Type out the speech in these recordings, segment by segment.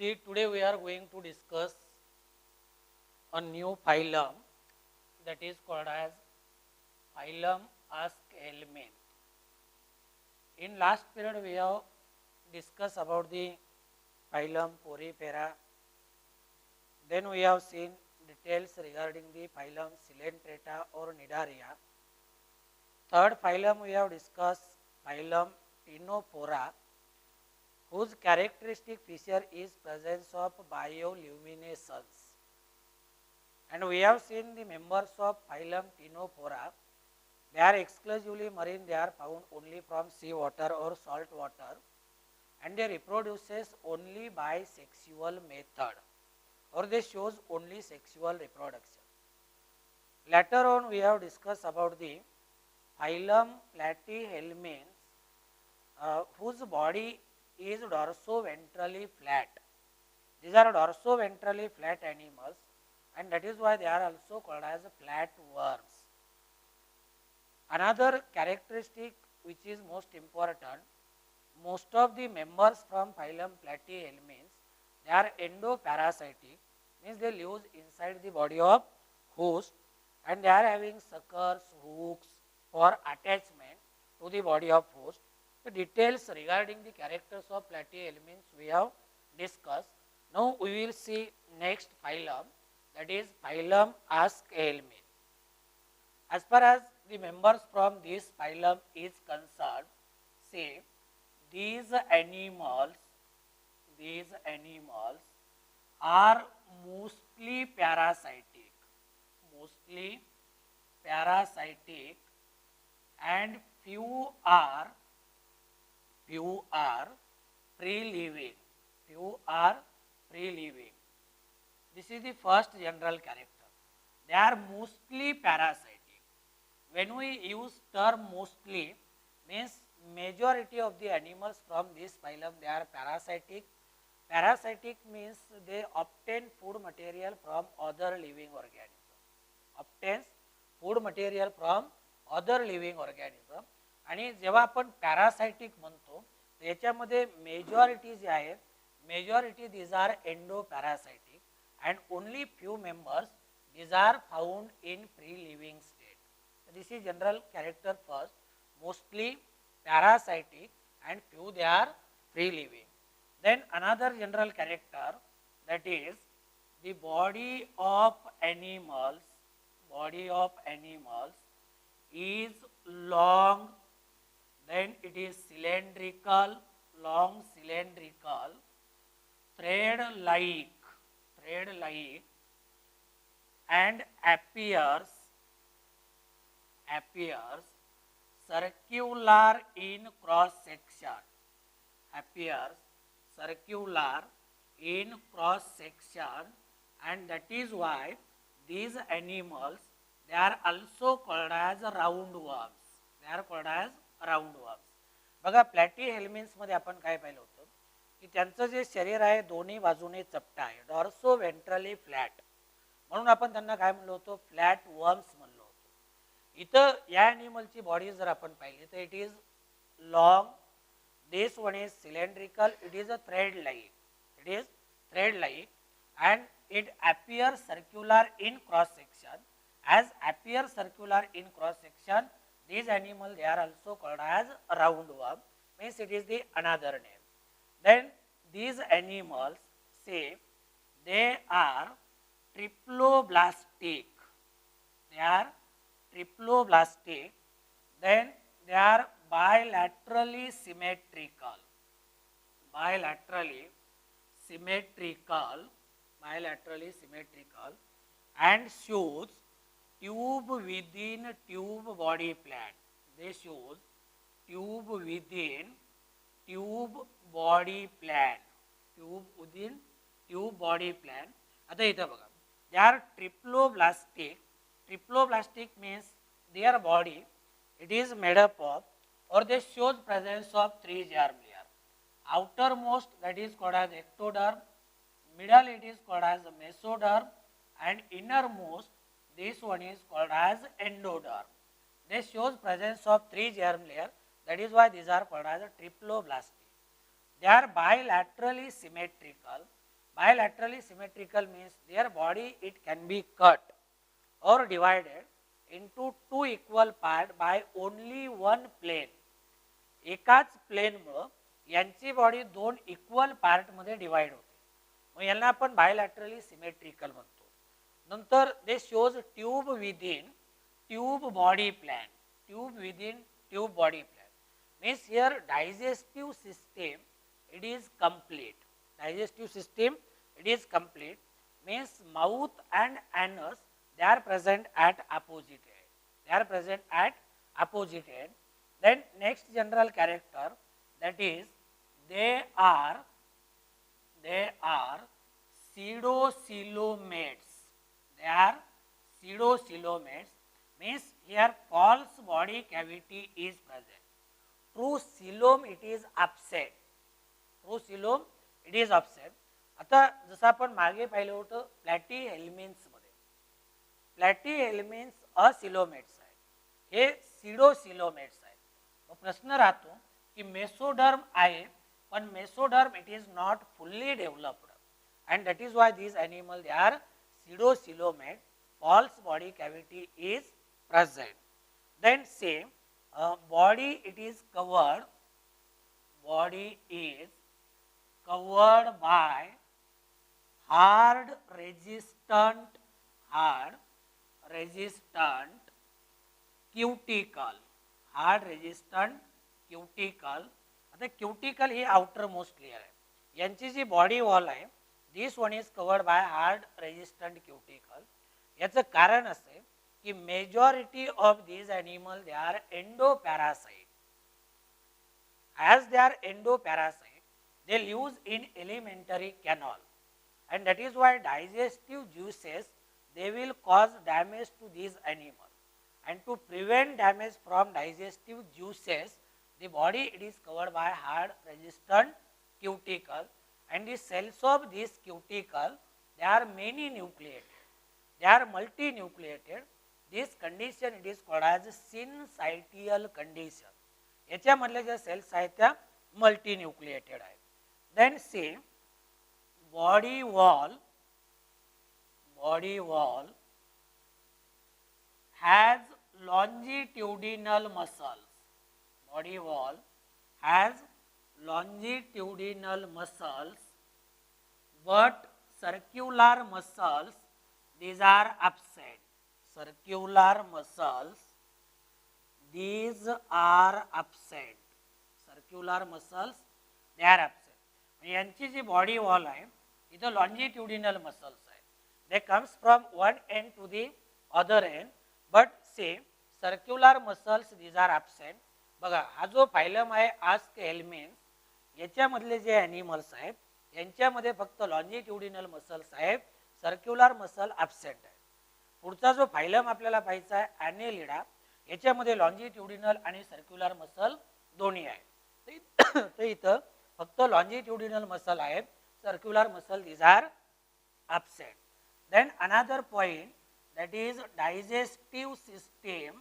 See, today we are going to discuss a new phylum that is called as phylum Aschelminth. In last period, we have discussed about the phylum Porifera. Then we have seen details regarding the phylum Coelenterata or Cnidaria. Third phylum we have discussed phylum Ctenophora, whose characteristic feature is presence of bioluminescence. And we have seen the members of phylum Ctenophora. They are exclusively marine. They are found only from sea water or salt water, and they reproduces only by sexual method, or they shows only sexual reproduction. Later on, we have discussed about the phylum Platyhelminths, whose body is dorso-ventrally flat. These are dorso-ventrally flat animals, and that is why they are also called as flatworms. Another characteristic which is most important, most of the members from phylum Platyhelminths, they are endoparasitic, means they live inside the body of host, and they are having suckers, hooks for attachment to the body of host. The details regarding the characters of Platyhelminths we have discussed. Now we will see next phylum, that is phylum Aschelminth. As far as the members from this phylum is concerned, say these animals are mostly parasitic, and few are free living. This is the first general character. They are mostly parasitic. When we use term mostly, means majority of the animals from this phylum, they are parasitic. Parasitic means they obtain food material from other living organism. Obtains food material from other living organism. आणि जेव्हा आपण parasitic म्हणतो याच्यामध्ये majority जे आहे, majority these are endoparasitic and only few members these are found in free living state. This is general character first, mostly parasitic and few they are free living. Then another general character, that is the body of animals is long, then it is cylindrical, long cylindrical, thread like and appears circular in cross section, and that is why these animals they are also called as roundworms. बघा प्लॅटीहेल्मिन्स मध्ये आपण काय पाहिलं होतं की त्यांचं जे शरीर आहे दोन्ही बाजूने चपटा आहे, डॉर्सो वेंट्रली फ्लॅट, म्हणून आपण त्यांना काय म्हणलो होतो, फ्लॅट वर्म्स म्हणलो होतो. इथं या ॲनिमलची बॉडी जर आपण पाहिली तर it is long, this one is cylindrical, it is a thread like, and it appears circular in cross section. As appears circular in cross section, these animals they are also called as roundworm, means it is the another name. Then these animals say they are triploblastic, then they are bilaterally symmetrical, and shows tube within tube body plan. They shows tube within tube body plan. आता इथं बघा, they are triploblastic. Triploblastic means their body it is made up of, or they shows presence of three germ layer. Outermost that is called as ectoderm, middle it is called as mesoderm, and innermost this one is called as endoderm. They shows presence of three germ layer. That is why these are called as triploblastic. They are bilaterally symmetrical Bilaterally symmetrical means their body it can be cut or divided into two equal parts by only one plane. एकाच प्लेनमुळं यांची body दोन equal पार्टमध्ये divide होते. मग यांना आपण bilaterally symmetrical म्हणतो. नंतर दे shows tube within tube body plan. Tube within tube body plan means here digestive system it is complete. Digestive system it is complete means mouth and anus they are present at opposite end. They are present at opposite end. Then next general character that is they are pseudocoelomates. They are pseudocoelomates means here false body cavity is present. True coelom it is absent. True coelom it is offset. आता जसं आपण मागे पाहिलं होतं प्लॅटी हेल्मिन्समध्ये प्लॅटी हेल्मिन्स असिलोमेट्स आहेत, हे सिडोसिलोमेट्स आहेत. मग प्रश्न राहतो की मेसोडर्म आहे पण mesoderm it is not fully developed and that is why these animal they are pseudocoelomate. False body cavity is present. Then same body it is covered. Body is covered by hard resistant cuticle. Hard resistant cuticle. आता cuticle ही outermost layer आहे. यांची जी body wall आहे this one is covered by hard resistant cuticle. याचं कारण असे की majority of these animal they are endoparasite. As they are endoparasite, they live in alimentary canal, and that is why digestive juices they will cause damage to these animals. And to prevent damage from digestive juices, the body it is covered by hard resistant cuticle, and the cells of this cuticle they are many nucleated. They are multinucleated. This condition it is called as syncytial condition. याच्यामधल्या ज्या cells आहेत त्या multinucleated आहेत. Then say body wall has longitudinal muscles. Body wall has longitudinal muscles but circular muscles these are absent. Circular muscles these are absent. Circular muscles they are absent. यांची जी body wall आहे इथं longitudinal muscles आहेत. They comes from one end to the other end but say circular muscles these are absent. बघा हा जो phylum आहे ask हेल्मिन्स याच्यामधले जे ॲनिमल्स आहेत यांच्यामध्ये फक्त लॉन्जिट्युडिनल मसल्स आहेत, सर्क्युलर मसल absent आहे. पुढचा जो फायलम आपल्याला पाहायचा आहे ॲनेलिडा याच्यामध्ये लॉन्जिट्युडिनल आणि सर्क्युलर मसल दोन्ही आहेत. तर इथं फक्त लॉन्जिट्युडिनल मसल आहेत, circular muscle these are absent. Then another point that is digestive system.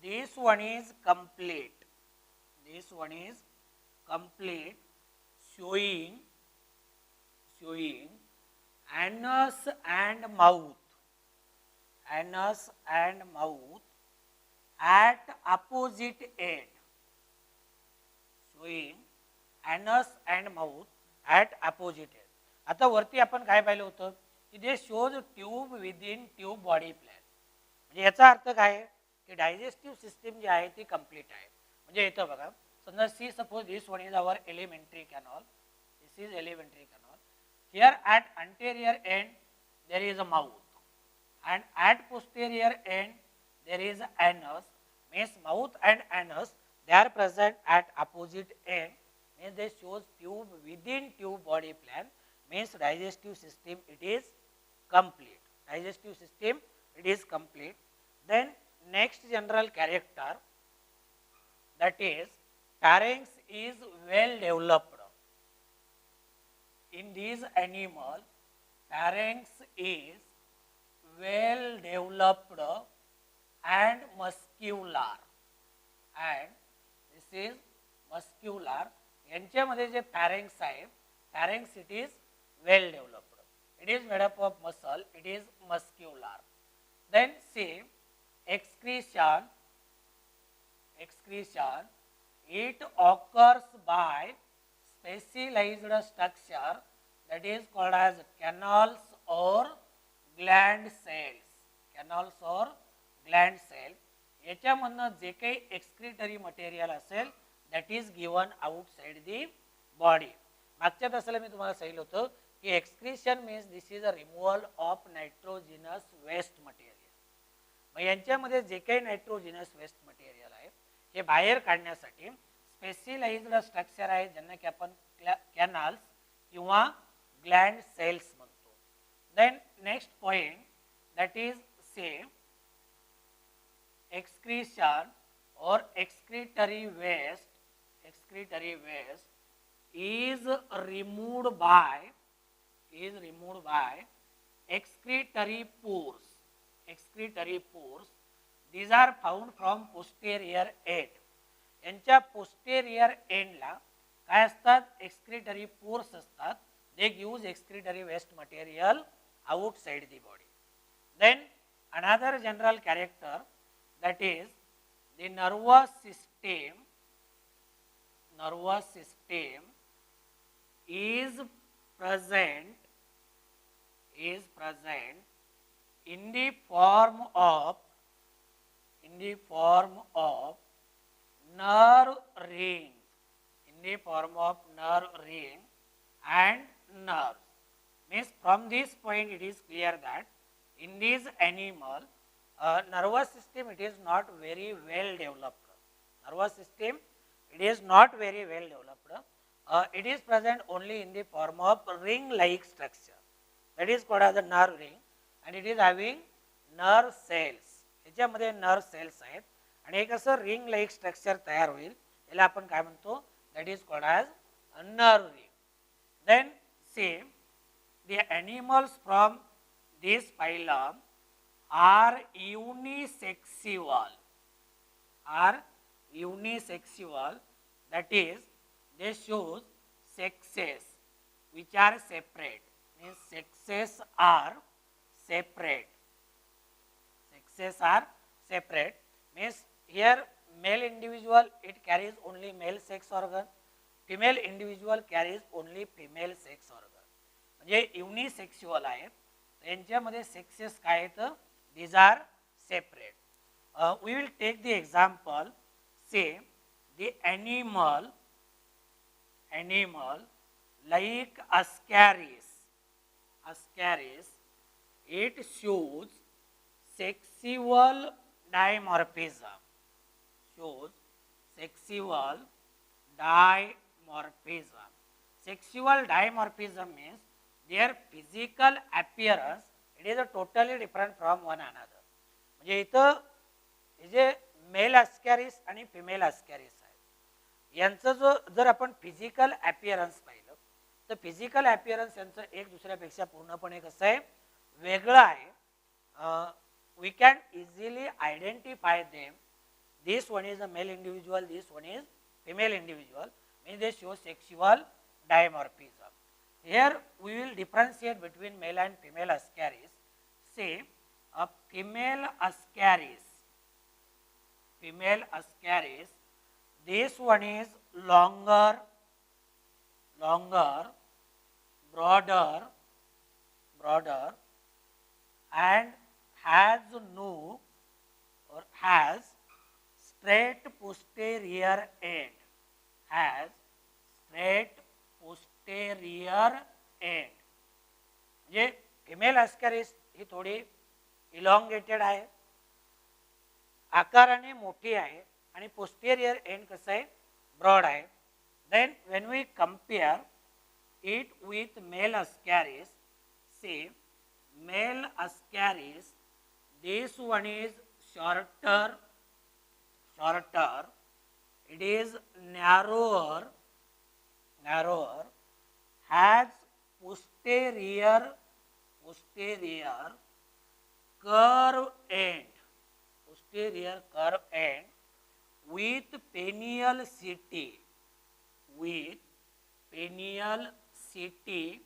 This one is complete. Showing anus and mouth at opposite end. Showing anus and mouth at opposite end. आता वरती आपण काय पाहिलं होतं की दे shows tube within tube body plan. म्हणजे याचा अर्थ काय आहे की डायजेस्टिव्ह सिस्टीम जी आहे ती कंप्लीट आहे. म्हणजे इथं बघा समजा see suppose this one is our alimentary canal. This is alimentary canal. Here at anterior end there is a mouth and at posterior end there is anus. Means mouth and anus they are present at opposite end. Means they shows tube within tube body plan. Means digestive system it is complete. Then next general character that is pharynx is well developed. In these animal pharynx is well developed and muscular, and this is muscular यांच्यामध्ये जे pharynx आहे, pharynx it is well developed, it is made up of muscle, it is muscular. Then see excretion, it occurs by specialized structure that is called as canals or gland cells. Canals or gland cell. याच्यामधनं जे काही excretory material असेल that is given outside the body. मागच्या तासाला मी तुम्हाला सांगितलं होतं की excretion means this is a removal of nitrogenous waste material. मग यांच्यामध्ये जे काही नायट्रोजिनस वेस्ट मटेरियल आहे हे बाहेर काढण्यासाठी स्पेशलाइज्ड स्ट्रक्चर आहे ज्यांना की आपण कॅनल्स किंवा ग्लँड सेल्स म्हणतो. Then next point that is say excretion or excretory waste is removed by excretory pores. These are found from posterior end. यांच्या posterior end ला काय असतात excretory pores असतात. They gives excretory waste material outside the body. Then another general character that is the nervous system is present in the form of nerve ring, and nerves. Means from this point it is clear that in this animal nervous system it is not very well developed. It is present only in the form of ring like structure, that is called as the nerve ring, and it is having nerve cells. याच्यामध्ये nerve cells आहेत आणि एक असं ring like structure तयार होईल, याला आपण काय म्हणतो, that is called as a nerve ring. Then see the animals from this phylum are unisexual, that is they shows sexes which are separate, means sexes are separate, means here male individual it carries only male sex organ, female individual carries only female sex organ. म्हणजे unisexual आहेत, यांच्यामध्ये sexes काय आहेत, these are separate. We will take the example, say the animal like Ascaris, it shows sexual dimorphism, Sexual dimorphism means their physical appearance it is a totally different from one another. म्हणजे इथं हे जे mail अस्कॅरिस आणि female अस्कॅरिस आहे यांचं जो जर आपण फिजिकल अपीयरन्स पाहिलं तर फिजिकल अपीयरन्स यांचं एक दुसऱ्यापेक्षा पूर्णपणे कसं आहे, वेगळं आहे. We can easily identify them. This one is a male individual, this one is female individual, means they show sexual dimorphism. Here we will differentiate between male and female ascaris. Say a female ascaris, this one is longer, broader and has no or has straight posterior end, जे female अस्कॅरिस ही थोडी elongated आहे, आकाराने मोठी आहे आणि posterior end कसं आहे, broad आहे. Then when we compare it with male Ascaris, see male Ascaris this one is shorter, it is narrower, has posterior curve end, with penial city, with pineal city,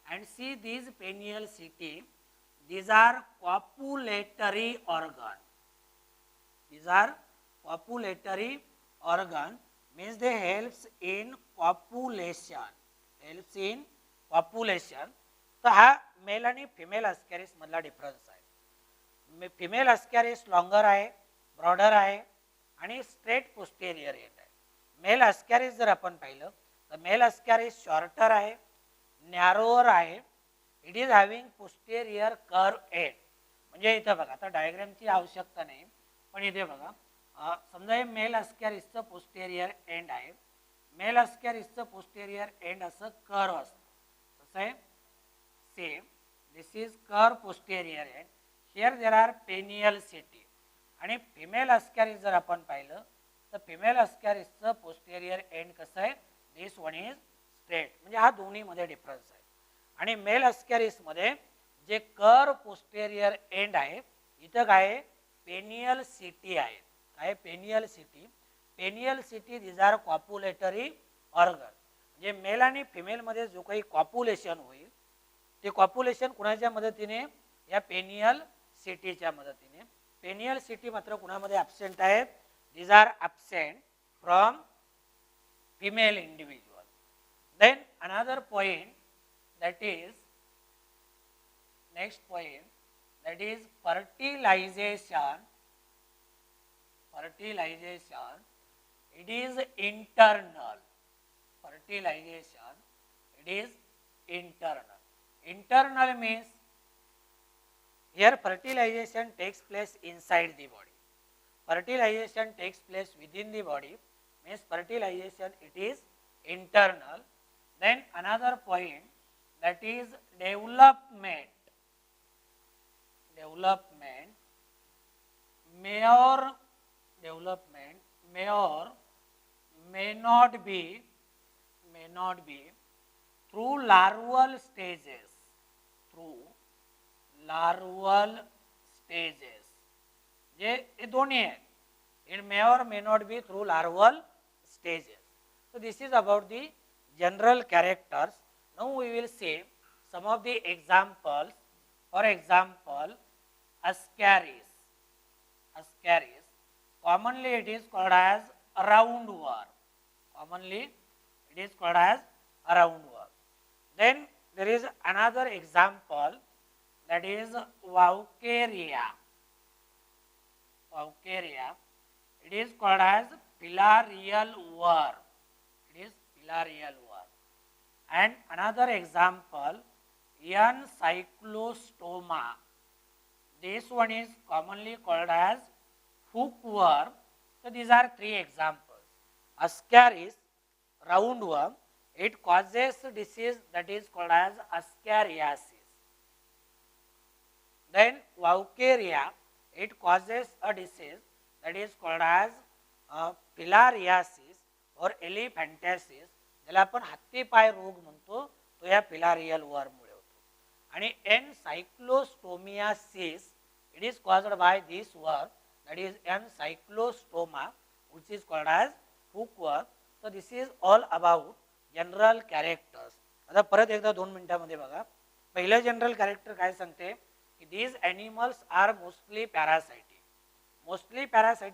and see these pineal city, these are copulatory organ. These are copulatory organ, means they helps in copulation. Helps in copulation. तर हा mail आणि female अस्कॅरिस मधला difference आहे. Female Ascaris longer आहे, broader आहे आणि straight posterior end आहे. Mail अस्कॅरिस जर आपण पाहिलं तर मेल अस्कॅरिस शॉर्टर आहे, नॅरोअर आहे. It is having posterior curve end. म्हणजे इथं बघा, आता डायग्रामची आवश्यकता नाही, पण इथे बघा, समजा हे मेल अस्कॅरिसचं पोस्टेरियर एंड आहे. मेल अस्कॅरिसचं पोस्टेरियर एंड असं कर्व असतं. कसं आहे? Same. This is curve posterior end. Here there are पेनियल setae. आणि फिमेल अस्कॅरिस जर आपण पाहिलं तर फिमेल अस्कॅरिसचं पोस्टेरियर एंड कसं आहे? This one is straight. म्हणजे हा दोन्हीमध्ये डिफरन्स आहे. आणि mail अस्कॅरिसमध्ये J curve posterior end आहे, इथं काय पेनियल सिटी आहे. काय penial setae? Penial setae these are copulatory organ. म्हणजे मेल आणि फिमेलमध्ये जो काही कॉप्युलेशन होईल ते कॉप्युलेशन कुणाच्या मदतीने? या पेनियल सिटीच्या मदतीने. पेनियल सिटी मात्र कुणामध्ये ॲब्सेंट आहेत? These are absent from female individual. Then another point, that is next point, that is fertilization. It is internal. Fertilization, it is internal. Internal means here fertilization takes place inside the body. Fertilization takes place within the body, means fertilization it is internal. Then another point, that is development. May or may not be through larval stages. ये दोन्ही आहे. It may or may not be through larval stages. So this is about the general characters. Now we will see some of the examples. For example, ascaris. Commonly it is called as roundworm. Then there is another example, that is Vaucaria. It is called as filarial worm. And another example, Encyclostoma. This one is commonly called as hookworm. So these are three examples. Ascaris, roundworm, it causes disease that is called as ascariasis. Then Vaucaria, it causes a disease that is called as filariasis or elephantiasis. ज्याला आपण हत्तीपाय रोग म्हणतो, तो या filarial वर्ममुळे होतो. आणि ancylostomiasis, it is caused by this worm, that is Encyclostoma, which is called as hookworm. So this is all about general characters. आता परत एकदा 2 मिनिटांमध्ये बघा. पहिलं जनरल कॅरेक्टर काय सांगते की these animals are mostly parasitic.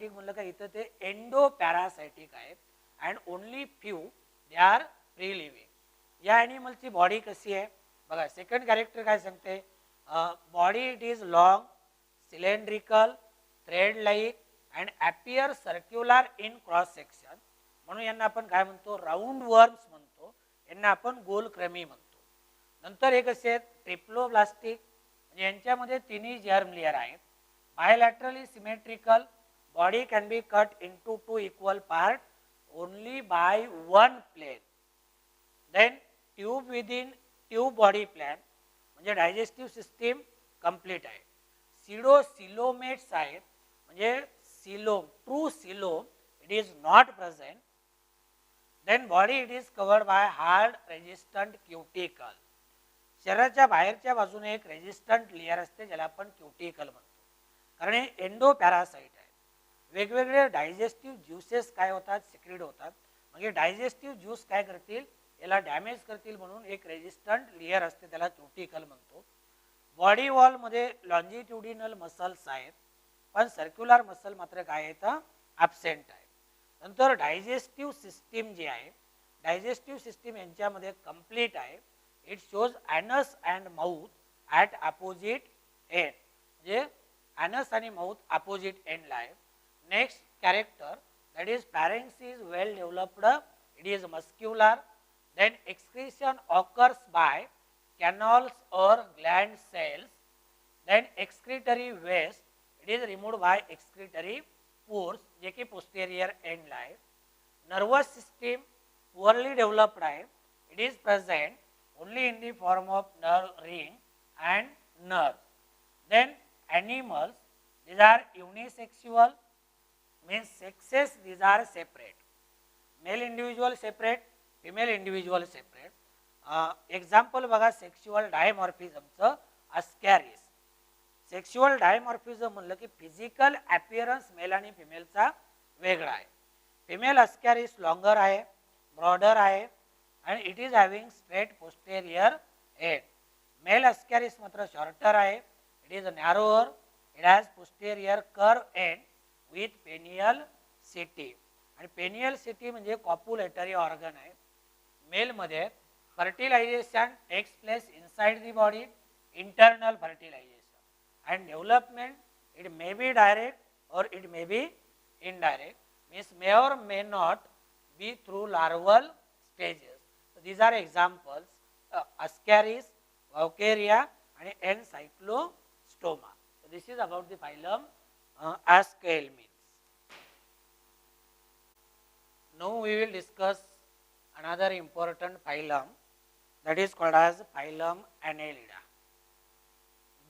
म्हणलं का इथं ते एंडोपॅरासायटिक आहेत and only few they are free living. या ॲनिमलची बॉडी कशी आहे बघा. सेकंड कॅरेक्टर काय सांगते? Body it is long, cylindrical, thread like and appear circular in cross section. म्हणून यांना आपण काय म्हणतो? राऊंड वर्म्स म्हणतो. यांना आपण गोलक्रमी म्हणतो. नंतर एक असे ट्रिप्लोब्लास्टिक, म्हणजे यांच्यामध्ये तिन्ही जर्म लेअर आहेत. Bilaterally symmetrical, body can be cut into 2 equal part only by one plane. Then tube within tube body plan, म्हणजे डायजेस्टिव्ह सिस्टीम कंप्लीट आहे. सिलोमेट्स आहेत, म्हणजे true coelom it is not present. Then body it is covered by hard resistant cuticle. शरीराच्या बाहेरच्या बाजूने एक resistant layer असते ज्याला आपण क्युटिकल म्हणतो, कारण हे एंडोपॅरासाइट आहे. वेगवेगळे डायजेस्टिव्ह ज्युसेस काय होतात? सिक्रेट होतात. म्हणजे डायजेस्टिव्ह ज्यूस काय करतील? याला डॅमेज करतील म्हणून एक रेजिस्टंट लेयर असते, त्याला क्युटिकल म्हणतो. बॉडी वॉलमध्ये लॉन्जिट्युडिनल मसल्स आहेत, पण सर्क्युलर मसल मात्र काय आहे तर ॲब्सेंट आहे. नंतर डायजेस्टिव्ह सिस्टीम जी आहे, डायजेस्टिव्ह सिस्टीम यांच्यामध्ये कंप्लीट आहे. It shows anus and mouth at opposite end, म्हणजे ॲनस आणि माउथ अपोजिट एंडला आहे. Next character that is pharynx is well developed, it is muscular, then excretion occurs by canals or gland cells, then excretory waste, it is removed by excretory pores जे की posterior end ला आहे. nervous system poorly developed आहे, it is present only in the form of nerve ring and nerves. then animals, these are unisexual, means sexes these are separate, male individual separate, female individual separate. Example बघा sexual डायमॉर्फिझमचं Ascaris. Sexual dimorphism म्हणलं की physical appearance male आणि फिमेलचा वेगळा आहे. Female Ascaris longer आहे, broader आहे आणि it is having straight posterior end. Male Ascaris मात्र शॉर्टर आहे, it is narrower, it has posterior curve end with penial setae. आणि पेनियल सिटी म्हणजे कॉप्युलेटरी ऑर्गन आहे. मेलमध्ये fertilization takes place inside the body, internal fertilization, and development it may B direct or it may be indirect, means may or may not be through larval stages. These are examples, Ascaris, Wuchereria आणि Ancylostoma. This is about the phylum Aschelminthes. Now we will discuss another important phylum that is called as phylum Annelida.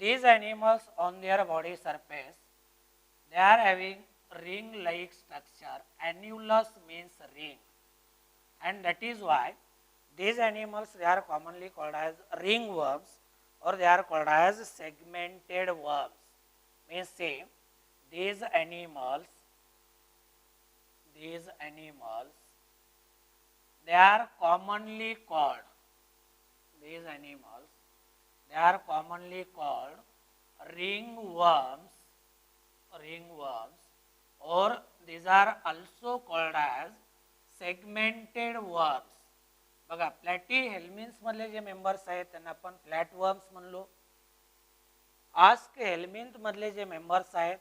These animals on their body surface, they are having ring-like structure. Annulus means ring, and that is why these animals they are commonly called as ringworms or they are called as segmented worms. Means say these animals they are commonly called, these animals they are commonly called ringworms or these are also called as segmented worms. बघा प्लॅटीहेल्मिन्स मधले जे members आहेत त्यांना आपण फ्लॅटवर्म्स म्हणलो. आस्कहेल्मिंथ मधले जे members आहेत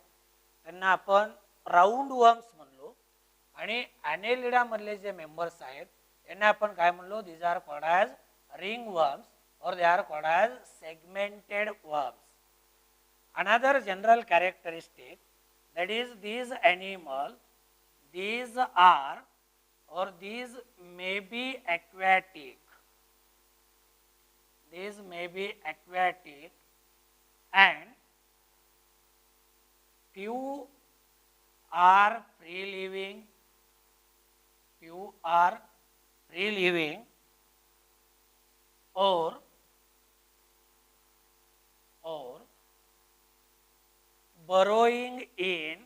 त्यांना आपण राऊंड वर्म्स म्हणलो. आणि ॲनेलिडा मधले जे मेंबर्स आहेत यांना आपण काय म्हणलो, these are called as ring worms or they are called as segmented worms. Another general characteristic that is these animals, these are or these may be aquatic, these may be aquatic and few are free living, or burrowing in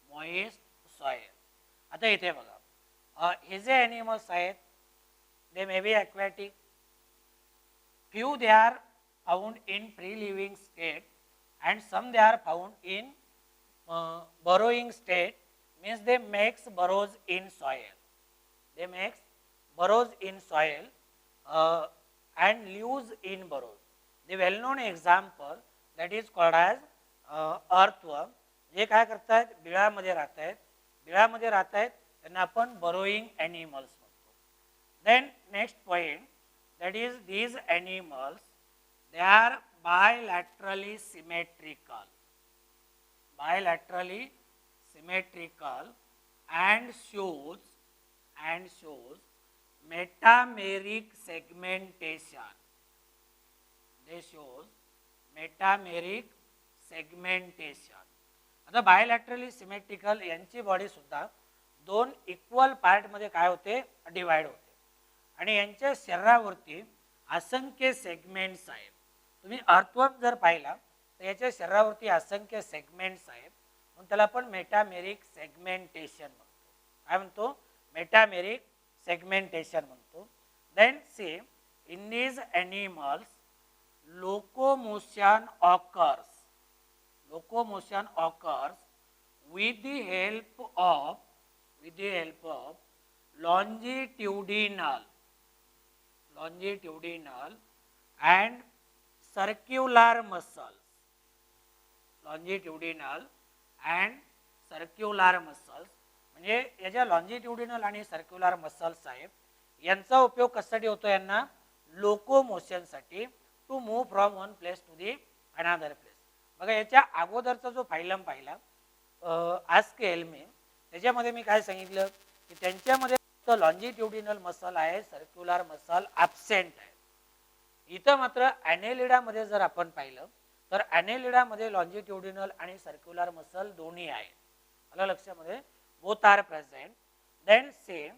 moist soil, आता इथे बघा हे जे animals आहेत they may be aquatic, few they are found in free living state and some they are found in burrowing state, means they makes burrows in soil, and lives in burrows. The well known example that is called as earthworm. जे काय करतात बिळामध्ये राहतात त्यांना आपण burrowing animals म्हणतो. Then next point, that is these animals they are bilaterally symmetrical and shows metameric segmentation. They shows metameric segmentation. आता bilaterally symmetrical यांची body सुद्धा दोन इक्वल पार्ट मध्ये काय होते, डिवाइड होते आणि यांच्या शरीरावरती असंख्य सेगमेंट्स आहेत. तुम्ही अर्थवर्म जर पाहिला तर याच्या शरीरावरती असंख्य सेगमेंट्स आहेत म्हणून त्याला आपण मेटामेरिक सेगमेंटेशन म्हणतो. काय म्हणतो? मेटामेरिक सेगमेंटेशन म्हणतो. Then see in these animals locomotion occurs with the help of longitudinal and circular muscles. म्हणजे या ज्या लॉन्जिट्युडिनल आणि सर्क्युलर मसल्स आहेत यांचा उपयोग कशासाठी होतो? यांना लोकोमोशन साठी, to move from one place to the another place. बघा याच्या अगोदरचा जो फायलम पाहिला आस्केल्मे, त्याच्यामध्ये मी काय सांगितलं की त्यांच्यामध्ये फक्त लॉन्जिट्युडिनल मसल आहे, सर्क्युलर मसल ॲब्सेंट आहे. इथं मात्र ॲनेलिडामध्ये जर आपण पाहिलं तर ॲनेलिडामध्ये लॉन्जिट्युडिनल आणि सर्क्युलर मसल दोन्ही आहेत. आलं लक्षामध्ये? Both are present. Then say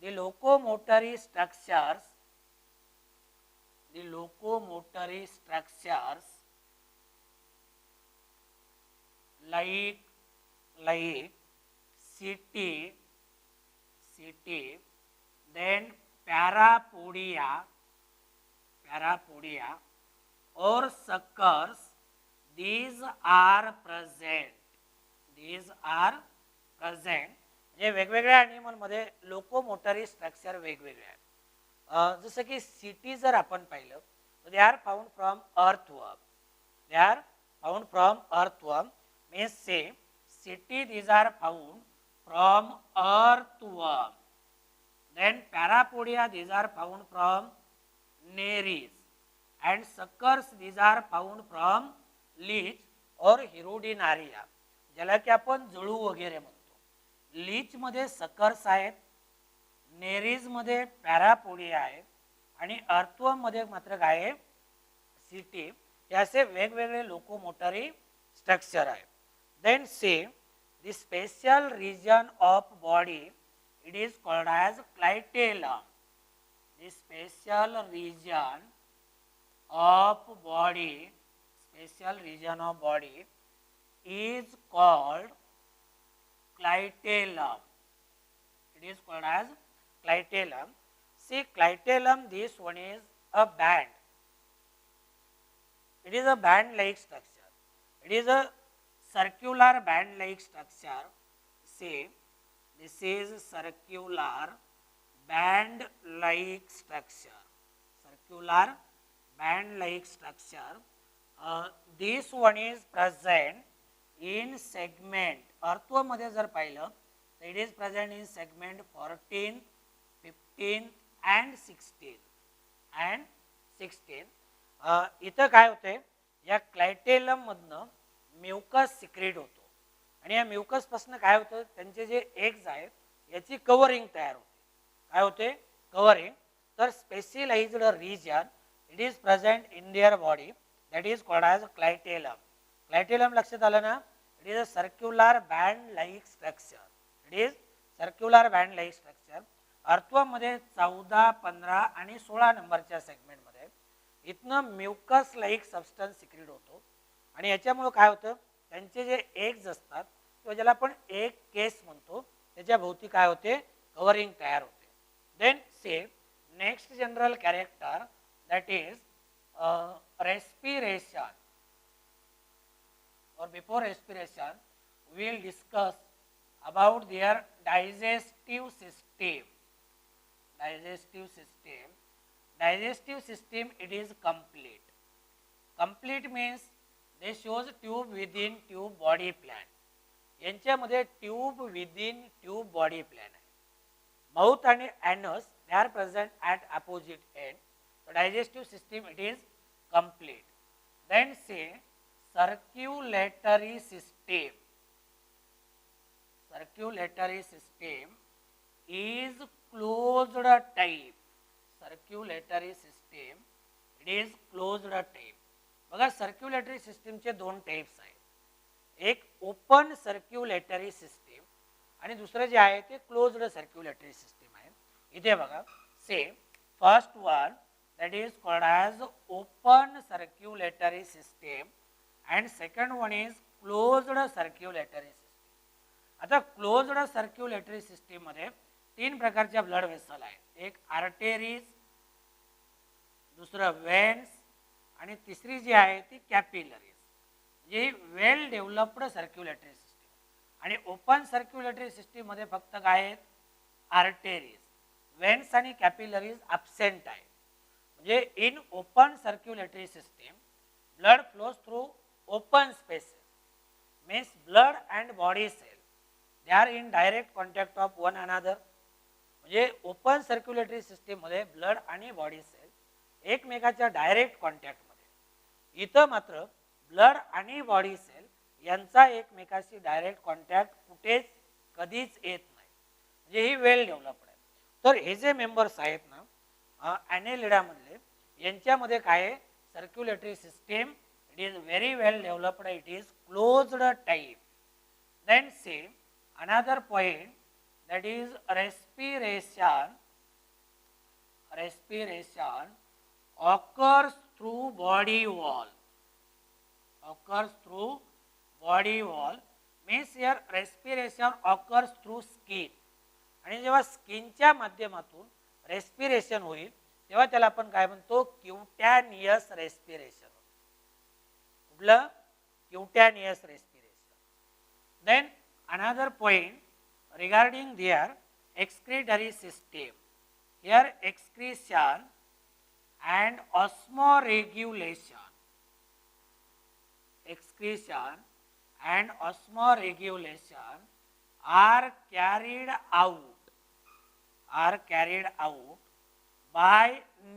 the locomotory structures like city, then parapodia or suckers, these are present. म्हणजे वेगवेगळ्या ॲनिमल मध्ये लोकोमोटरी स्ट्रक्चर वेगवेगळे आहेत. जसं की सिटी जर आपण पाहिलं तर they are found from earthworm. Means setae these are found from earthworm. Then parapodia these are found from nereis and suckers these are found from leech और हिरोडिनारिया, ज्याला की आपण जळू वगैरे म्हणतो. लीच मध्ये सकर्स आहेत, नेरीज मध्ये पॅरापोडिया आहेत आणि अर्थवर्म मध्ये मात्र काय आहे? सिटी. हे असे वेगवेगळे लोकोमोटरी स्ट्रक्चर आहे. Then say the special region of body, it is called as clitellum. The special region of body is called clitellum. It is called as clitellum. See, clitellum, this one is a band. It is a band-like structure. It is a circular band-like structure. See, this is circular band-like structure. This one is present in segment. Earthworm मध्ये जर पाहिलं तर it is present in segment 14, 15 and 16. इथं काय होते? या क्लायटेलम मधनं mucus secret होतो आणि या म्युकस पासून काय होतं? त्यांचे जे एग्ज आहेत याची कव्हरिंग तयार होते. काय होते? कव्हरिंग. तर specialised region it is present in their body, that is called as clitellum. Clitellum लक्षात आलं ना? It is a circular band-like structure. Earthworm मध्ये 14, 15 आणि 16 नंबरच्या सेगमेंट मध्ये इथनं म्युकस लाईक सबस्टन्स सिक्रेट होतो आणि याच्यामुळे काय होतं? त्यांचे जे एग्ज असतात किंवा ज्याला आपण एग केस म्हणतो त्याच्या भोवती काय होते? कव्हरिंग तयार होते. Then say next general character that is respiration, or before respiration we will discuss about their digestive system. Digestive system, it is complete means they shows tube within tube body plan. यांच्यामध्ये tube within tube body plan आहे. Mouth आणि एनस they are present at opposite end. The digestive system, it is complete. Then say circulatory system. Circulatory system is closed type. Circulatory system, it is closed type. बघा circulatory सिस्टीमचे दोन types आहेत. एक open circulatory system आणि दुसरं जे आहे ते क्लोज्ड सर्क्युलेटरी सिस्टीम आहे. इथे बघा say first one that is called as open circulatory system and second one is closed circulatory system. आता क्लोज्ड सर्क्युलेटरी सिस्टीम मध्ये 3 प्रकारच्या ब्लड वेसल आहेत. एक आर्टेरीज, दुसरं वेन्स आणि तिसरी जी आहे ती कॅपिलरीज. जी वेल डेव्हलप्ड सर्क्युलेटरी सिस्टीम. आणि ओपन सर्क्युलेटरी सिस्टीम मध्ये फक्त काय आहेत? आर्टेरीज, वेन्स आणि कॅपिलरीज ॲब्सेंट आहे. म्हणजे in open circulatory system blood flows through open spaces, means blood and body cell they are in direct contact of one another. म्हणजे open circulatory system मध्ये blood आणि बॉडी सेल एकमेकाच्या direct contact मध्ये. इथं मात्र blood आणि body sale यांचा एकमेकाशी डायरेक्ट कॉन्टॅक्ट कुठेच कधीच येत नाही. म्हणजे ही वेल डेव्हलप्ड आहे. तर हे जे मेंबर्स आहेत ना ॲनेलिडा मधले, यांच्यामध्ये काय आहे? Circulatory system, it is very well developed, it is closed type. Then say another point, that is respiration. Respiration occurs through body wall. Occurs through body wall means here respiration occurs through skin. आणि जेव्हा स्किनच्या माध्यमातून respiration होईल तेव्हा त्याला आपण काय म्हणतो? Cutaneous respiration. कुठलं? Cutaneous respiration. Then another point regarding their excretory system. Here excretion and osmoregulation. Excretion and osmoregulation are carried out by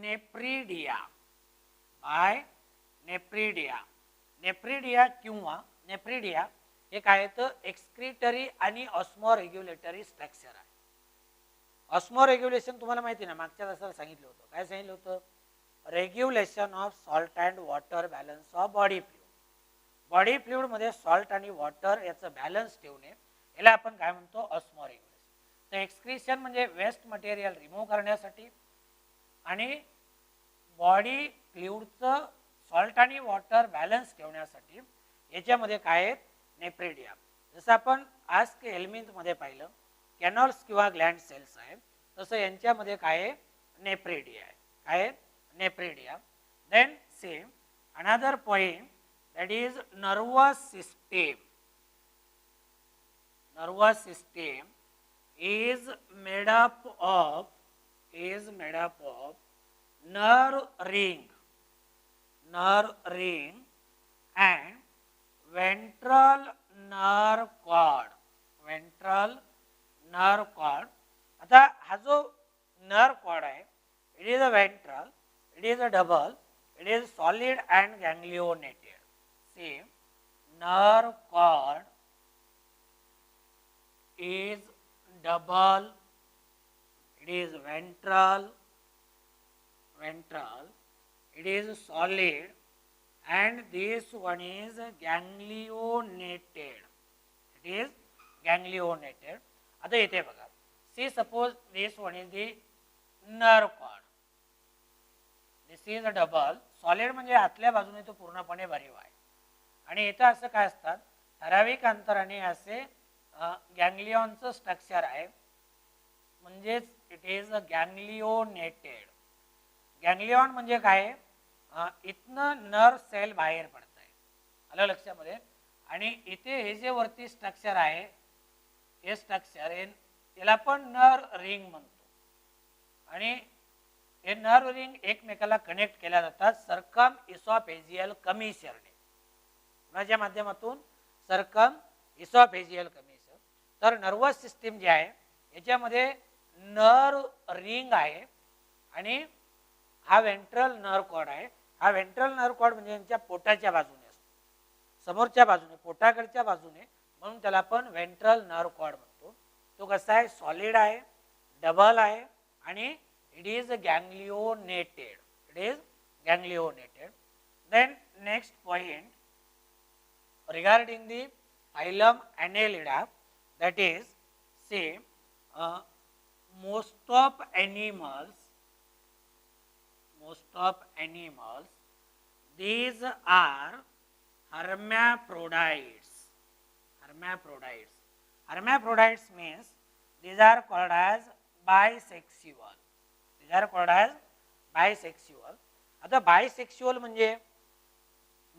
nephridia. nephridia किंवा nephridia हे काय तर एक्सक्रीटरी आणि ऑस्मोरेग्युलेटरी स्ट्रक्चर आहे. ऑस्मोरेग्युलेशन तुम्हाला माहिती ना, मागच्या तासाला सांगितलं होतं. काय सांगितलं होतं? Regulation of salt and water balance of body fluid. Body fluid मध्ये सॉल्ट आणि वॉटर याचं बॅलन्स ठेवणे याला आपण काय म्हणतो? ऑस्मोरेग्युलेशन. तर एक्सक्रीशन म्हणजे वेस्ट मटेरियल रिमूव्ह करण्यासाठी आणि बॉडी फ्लुइडचं सॉल्ट आणि वॉटर बॅलन्स ठेवण्यासाठी याच्यामध्ये काय आहेत? नेफ्रिडिया. जसं आपण आस्क हेल्मिंथ मध्ये पाहिलं कॅनॉल्स किंवा ग्लँड सेल्स आहे, तसं यांच्यामध्ये काय आहे? नेफ्रिडिया आहे. काय आहे? Nephridia. Then same another point, that is nervous system. Nervous system is made up of nerve ring and ventral nerve cord. आता हा जो nerve cord आहे, it is a ventral, it is a double, it is solid and ganglionated. See, nerve cord is double, it is ventral, it is solid, and this one is ganglionated. It is ganglionated. आता इथे बघा, see suppose this one is the nerve cord. This is a double, solid म्हणजे आतल्या बाजूने तो पूर्णपणे भरीव आहे. आणि इथं असं काय असतात? ठराविक अंतराने असे गँग्लियॉनचं स्ट्रक्चर आहे. म्हणजेच इट इज अ गँग्लिओनेटेड. गँग्लियॉन म्हणजे काय? इथनं नर्व सेल बाहेर पडत आहे. आलं लक्षामध्ये? आणि इथे हे जे वरती स्ट्रक्चर आहे हे स्ट्रक्चर याला आपण नर्व रिंग म्हणतो. आणि हे नर्व रिंग एकमेकाला कनेक्ट केल्या जातात सर्कम इसॉफेजियल कमिशनने. कोणाच्या माध्यमातून? Circum oesophageal commissure. तर नर्वस सिस्टीम जे आहे याच्यामध्ये नर्व रिंग आहे आणि हा वेंट्रल नर्व कॉर्ड आहे. हा वेंट्रल नर्व कॉर्ड म्हणजे यांच्या पोटाच्या बाजूने असतो, समोरच्या बाजूने, पोटाकडच्या बाजूने, म्हणून त्याला आपण वेंट्रल नर्व कॉर्ड म्हणतो. तो कसा आहे? सॉलिड आहे, डबल आहे आणि it is ganglionated. Then next point regarding the phylum Annelida, that is say most of animals these are hermaphrodites. hermaphrodites. Hermaphrodites means these are called as bisexual. These are called as bisexual. आता bisexual म्हणजे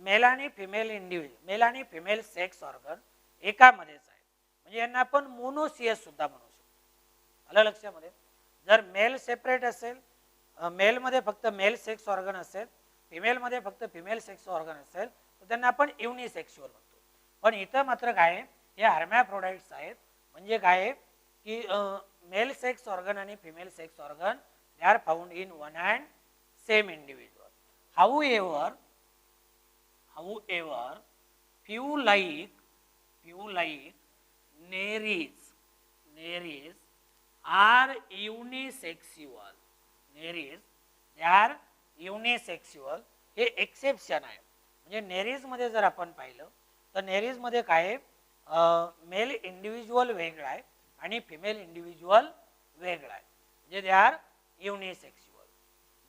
male आणि female individual, mail आणि female sex organ एकामध्येच आहे, म्हणजे यांना आपण monoecious सुद्धा म्हणू शकतो. आलं लक्षामध्ये? जर मेल सेपरेट असेल, मेलमध्ये फक्त मेल सेक्स ऑर्गन असेल, फिमेलमध्ये फक्त फिमेल सेक्स ऑर्गन असेल, तर त्यांना आपण युनिसेक्शुअल म्हणतो. पण इथं मात्र काय, हे हर्मॅफ्रोडाइट्स आहेत. म्हणजे काय की मेल सेक्स ऑर्गन आणि female sex organ they are found in one and same individual. However, few like Nereis are unisexual. Nereis, they are unisexual. हे एक्सेप्शन आहे. म्हणजे नेरीज मध्ये जर आपण पाहिलं तर नेरीज मध्ये काय, मेल इंडिव्हिज्युअल वेगळा आहे आणि फिमेल इंडिव्हिज्युअल वेगळा आहे, म्हणजे they are unisexual.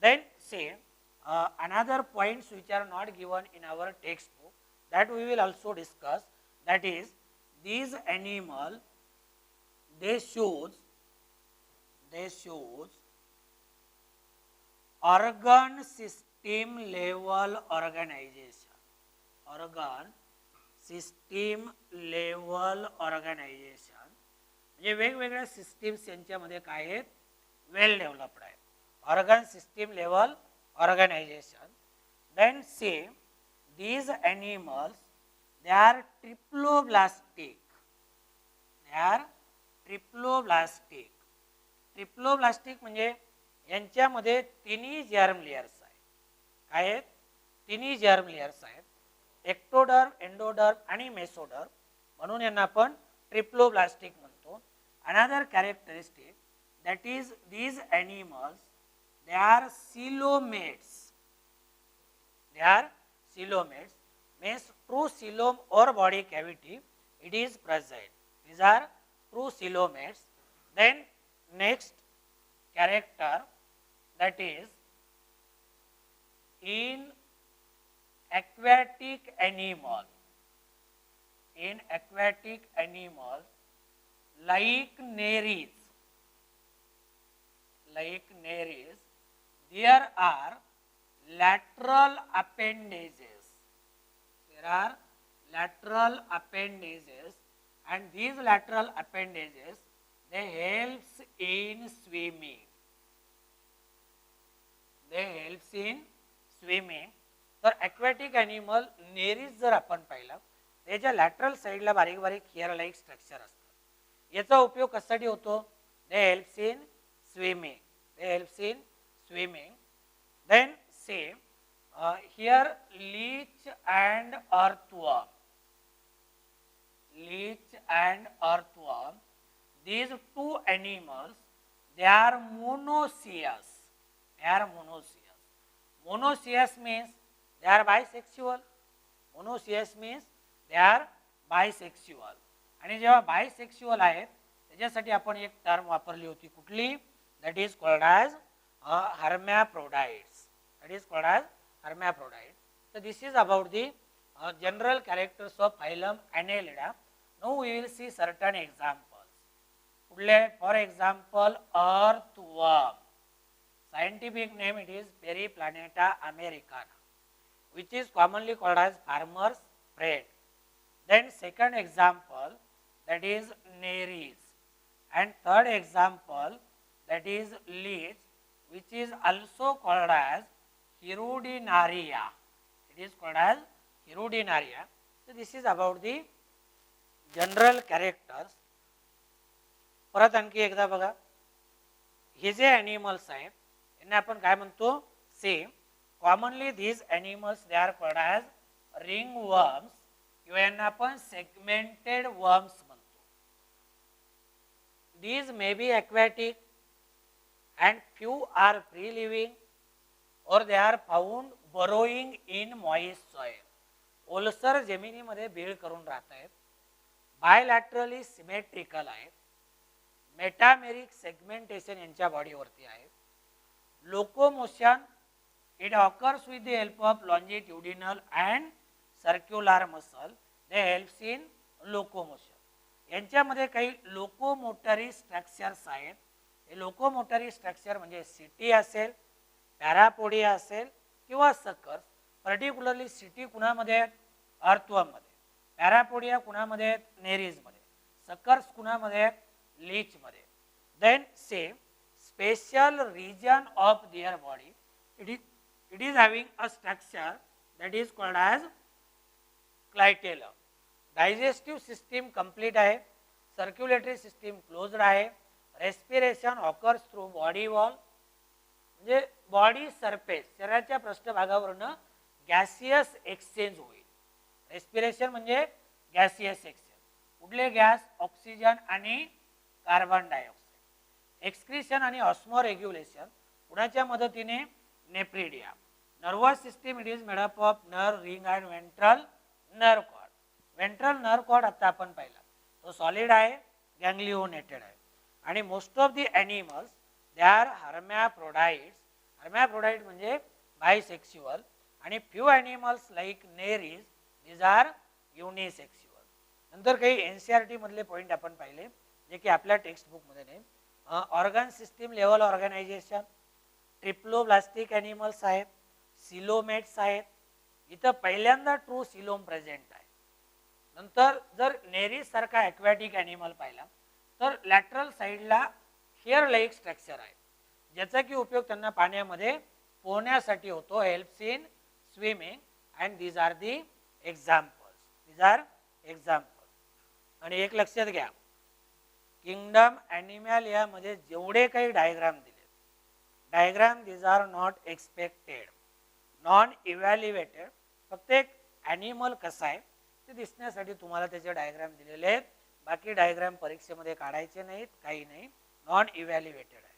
Then say another points which are not given in our textbook that we will also discuss, that is these animal they shows organ system level organization. Organ system level organization म्हणजे वेगवेगळ्या systems यांच्यामध्ये काय आहेत, वेल developed आहे. Organ system level organization. Then say these animals they are triploblastic. Triploblastic म्हणजे यांच्यामध्ये तिन्ही germ layers आहे. काय आहेत? तिन्ही जर्म लेयर्स आहेत. एक्टोडर्म, एंडोडर्म आणि मेसोडर्म, म्हणून यांना आपण ट्रिप्लोब्लास्टिक म्हणतो. Another characteristic that is these animals they are coelomates. Means true coelom or body cavity it is present. These are true coelomates. Then next character, that is in aquatic animal like Nereis, there are lateral appendages. And these lateral appendages they helps in swimming. तर aquatic animal Nereis जर आपण पाहिलं, त्याच्या lateral साईडला बारीक बारीक hair like structure असतं. याचा उपयोग कशासाठी होतो? दे helps in swimming. Then say here leech and earthworm. These two animals they are monoecious. Monoecious means they are bisexual. आणि जेव्हा बायसेक्शुअल आहेत त्याच्यासाठी आपण एक टर्म वापरली होती, कुठली? That is called as hermaphrodites. So this is about the general characters of phylum Annelida. Now we will see certain examples. For example, earthworm. Scientific name it is Periplaneta americana, which is commonly called as farmer's bread. Then second example, that is Nereis. And third example, that is leech, which is also called as Hirudinaria. So this is about the general characters. परत आणखी एकदा बघा, हे जे animals आहेत यांना आपण काय म्हणतो? Same. Commonly धीज animals they are called as ring worms किंवा यांना आपण सेगमेंटेड वर्म्स म्हणतो. These may be aquatic and few are free living or they are found burrowing in moist soil. ओलसर जमिनीमध्ये बेड करून राहत आहेत. बायलॅटरली सिमेट्रिकल आहेत. मेटामेरिक सेगमेंटेशन यांच्या बॉडीवरती आहे. Locomotion it occurs with the help of longitudinal and circular muscle. They helps in locomotion. यांच्यामध्ये काही लोकोमोटरी स्ट्रक्चर्स आहेत. हे लोकोमोटरी स्ट्रक्चर म्हणजे सिटी असेल, पॅरापोडिया असेल किंवा सकर्स. पर्टिक्युलरली सिटी कुणामध्ये आहेत? अर्थवर्ममध्ये. पॅरापोडिया कुणामध्ये आहेत? नेरीजमध्ये. सकर्स कुणामध्ये आहेत? लीचमध्ये. Then say special region of their body, it is having a structure that is called as clitellum. Digestive system complete आहे, circulatory system closed आहे, respiration occurs through body wall, म्हणजे body surface शरीराच्या पृष्ठभागावरून gaseous exchange होईल. Respiration म्हणजे gaseous exchange. कुठले gas? Oxygen आणि carbon dioxide. Excretion आणि ऑस्मो रेग्युलेशन कुणाच्या मदतीने? Nephridia. Nervous system it is made up of nerve ring and ventral nerve cord. Ventral nerve cord आता आपण पाहिला, तो सॉलिड आहे, गँग्लिओनेटेड आहे. आणि most of the animals they are hermaphrodites. Hermaphrodite म्हणजे बायसेक्शुअल. आणि few animals like Nereis these R युनिसेक्शुअल. नंतर काही NCERT मधले पॉईंट आपण पाहिले जे की आपल्या टेक्स्ट बुकमध्ये नाही. Organ system level organisation, triploblastic animals आहेत, सिलोमेट्स आहेत. इथं पहिल्यांदा ट्रू सिलोम प्रेझेंट आहे. नंतर जर नेरीज सारखा ॲक्वॅटिक ॲनिमल पाहिला तर लॅटरल साईडला हेअर लाईक स्ट्रक्चर आहे, ज्याचा की उपयोग त्यांना पाण्यामध्ये पोहण्यासाठी होतो. Helps in swimming. And these are the examples. These are examples. आणि एक लक्षात घ्या, किंगडम ॲनिमल यामध्ये जेवढे काही डायग्राम दिले, diagram these are not expected, non evaluated. फक्त एक ॲनिमल कसा आहे ते दिसण्यासाठी तुम्हाला त्याचे डायग्राम दिलेले आहेत. बाकी डायग्राम परीक्षेमध्ये काढायचे नाहीत, काही नाही, नॉन इव्हॅल्युएटेड आहे.